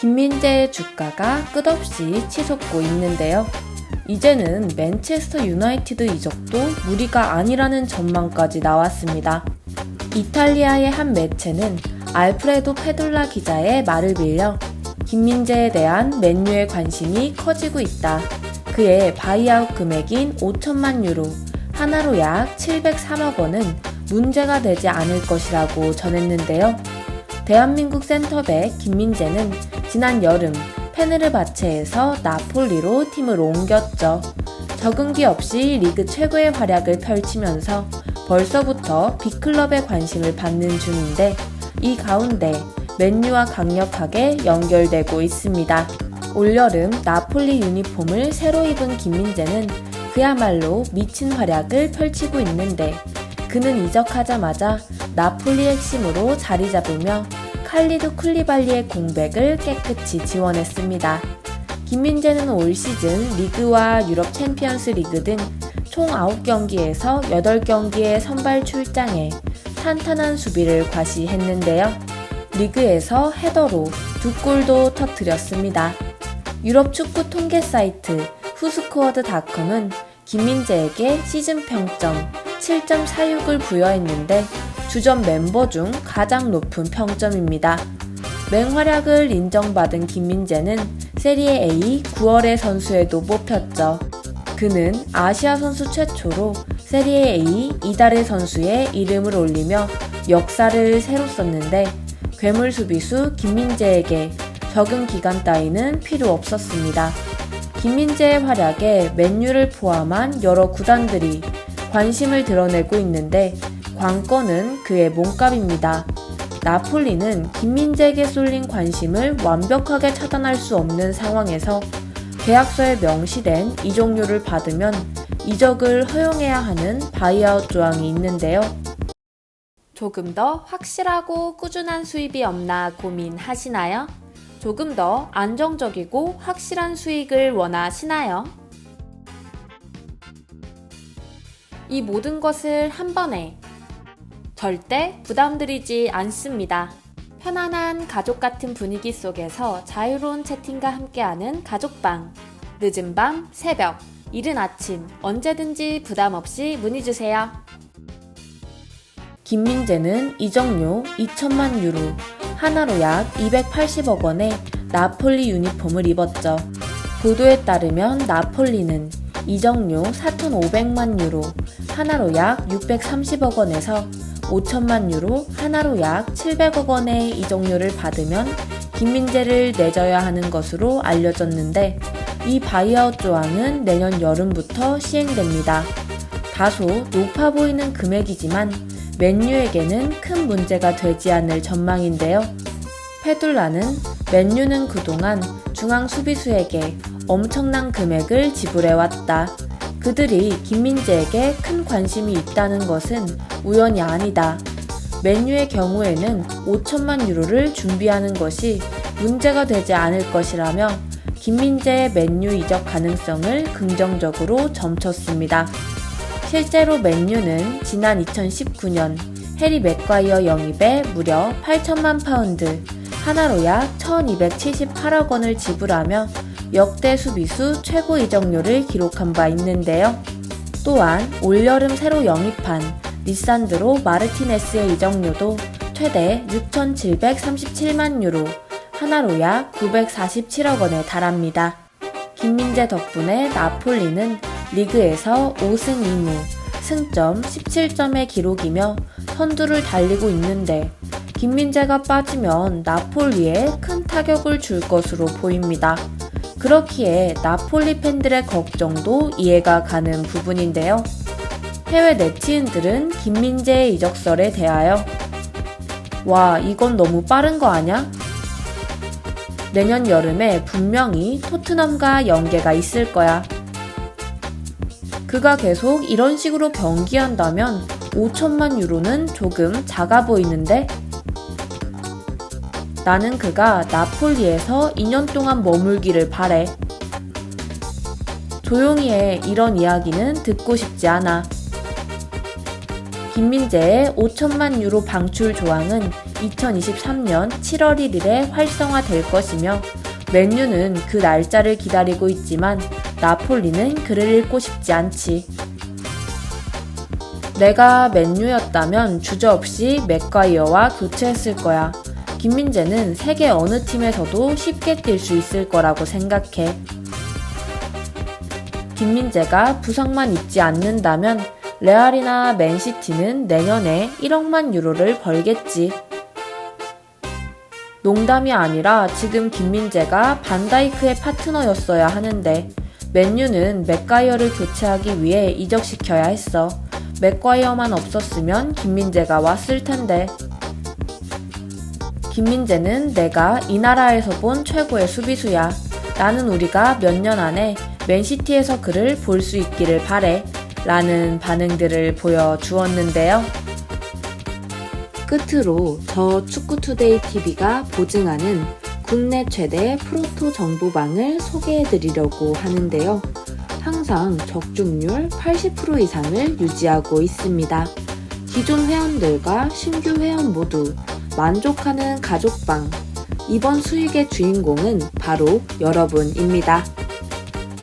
김민재의 주가가 끝없이 치솟고 있는데요. 이제는 맨체스터 유나이티드 이적도 무리가 아니라는 전망까지 나왔습니다. 이탈리아의 한 매체는 알프레도 페돌라 기자의 말을 빌려 김민재에 대한 맨유의 관심이 커지고 있다. 그의 바이아웃 금액인 5천만 유로, 하나로 약 703억 원은 문제가 되지 않을 것이라고 전했는데요. 대한민국 센터백 김민재는 지난 여름 페네르바체에서 나폴리로 팀을 옮겼죠. 적응기 없이 리그 최고의 활약을 펼치면서 벌써부터 빅클럽의 관심을 받는 중인데 이 가운데 맨유와 강력하게 연결되고 있습니다. 올여름 나폴리 유니폼을 새로 입은 김민재는 그야말로 미친 활약을 펼치고 있는데 그는 이적하자마자 나폴리 핵심으로 자리 잡으며 칼리두 쿨리발리의 공백을 깨끗이 지원했습니다. 김민재는 올 시즌 리그와 유럽 챔피언스 리그 등 총 9경기에서 8경기에 선발 출장해 탄탄한 수비를 과시했는데요. 리그에서 헤더로 2골도 터뜨렸습니다. 유럽 축구 통계 사이트 후스코어드닷컴은 김민재에게 시즌 평점 7.46을 부여했는데 주전 멤버 중 가장 높은 평점입니다. 맹활약을 인정받은 김민재는 세리에 A 9월의 선수에도 뽑혔죠. 그는 아시아 선수 최초로 세리에 A 이달의 선수의 이름을 올리며 역사를 새로 썼는데 괴물 수비수 김민재에게 적응 기간 따위는 필요 없었습니다. 김민재의 활약에 맨유를 포함한 여러 구단들이 관심을 드러내고 있는데 관건은 그의 몸값입니다. 나폴리는 김민재에게 쏠린 관심을 완벽하게 차단할 수 없는 상황에서 계약서에 명시된 이적료를 받으면 이적을 허용해야 하는 바이아웃 조항이 있는데요. 조금 더 확실하고 꾸준한 수입이 없나 고민하시나요? 조금 더 안정적이고 확실한 수익을 원하시나요? 이 모든 것을 한 번에 절대 부담드리지 않습니다. 편안한 가족 같은 분위기 속에서 자유로운 채팅과 함께하는 가족방. 늦은 밤, 새벽, 이른 아침 언제든지 부담 없이 문의주세요. 김민재는 이적료 2천만 유로, 하나로 약 280억 원의 나폴리 유니폼을 입었죠. 보도에 따르면 나폴리는 이적료 4,500만 유로, 하나로 약 630억 원에서 5천만 유로, 하나로 약 700억 원의 이적료를 받으면 김민재를 내줘야 하는 것으로 알려졌는데 이 바이아웃 조항은 내년 여름부터 시행됩니다. 다소 높아 보이는 금액이지만 맨유에게는 큰 문제가 되지 않을 전망인데요. 페둘라는 맨유는 그동안 중앙 수비수에게 엄청난 금액을 지불해왔다. 그들이 김민재에게 큰 관심이 있다는 것은 우연이 아니다. 맨유의 경우에는 5천만 유로를 준비하는 것이 문제가 되지 않을 것이라며 김민재의 맨유 이적 가능성을 긍정적으로 점쳤습니다. 실제로 맨유는 지난 2019년 해리 맥과이어 영입에 무려 8천만 파운드, 하나로 약 1278억 원을 지불하며 역대 수비수 최고 이적료를 기록한 바 있는데요. 또한 올여름 새로 영입한 리산드로 마르티네스의 이적료도 최대 6,737만 유로, 하나로 약 947억 원에 달합니다. 김민재 덕분에 나폴리는 리그에서 5승 2무, 승점 17점의 기록이며 선두를 달리고 있는데 김민재가 빠지면 나폴리에 큰 타격을 줄 것으로 보입니다. 그렇기에 나폴리 팬들의 걱정도 이해가 가는 부분인데요. 해외 네티즌들은 김민재의 이적설에 대하여 와, 이건 너무 빠른 거 아냐? 내년 여름에 분명히 토트넘과 연계가 있을 거야. 그가 계속 이런 식으로 경기한다면 5천만 유로는 조금 작아 보이는데? 나는 그가 나폴리에서 2년 동안 머물기를 바래. 조용히 해. 이런 이야기는 듣고 싶지 않아. 김민재의 5천만 유로 방출 조항은 2023년 7월 1일에 활성화될 것이며 맨유는 그 날짜를 기다리고 있지만 나폴리는 그를 잃고 싶지 않지. 내가 맨유였다면 주저없이 맥과이어와 교체했을 거야. 김민재는 세계 어느 팀에서도 쉽게 뛸 수 있을 거라고 생각해. 김민재가 부상만 입지 않는다면 레알이나 맨시티는 내년에 1억만 유로를 벌겠지. 농담이 아니라 지금 김민재가 반다이크의 파트너였어야 하는데 맨유는 맥과이어를 교체하기 위해 이적시켜야 했어. 맥과이어만 없었으면 김민재가 왔을 텐데. 김민재는 내가 이 나라에서 본 최고의 수비수야. 나는 우리가 몇 년 안에 맨시티에서 그를 볼 수 있기를 바래. 라는 반응들을 보여주었는데요. 끝으로 저 축구투데이TV가 보증하는 국내 최대 프로토 정보방을 소개해드리려고 하는데요. 항상 적중률 80% 이상을 유지하고 있습니다. 기존 회원들과 신규 회원 모두 만족하는 가족방. 이번 수익의 주인공은 바로 여러분입니다.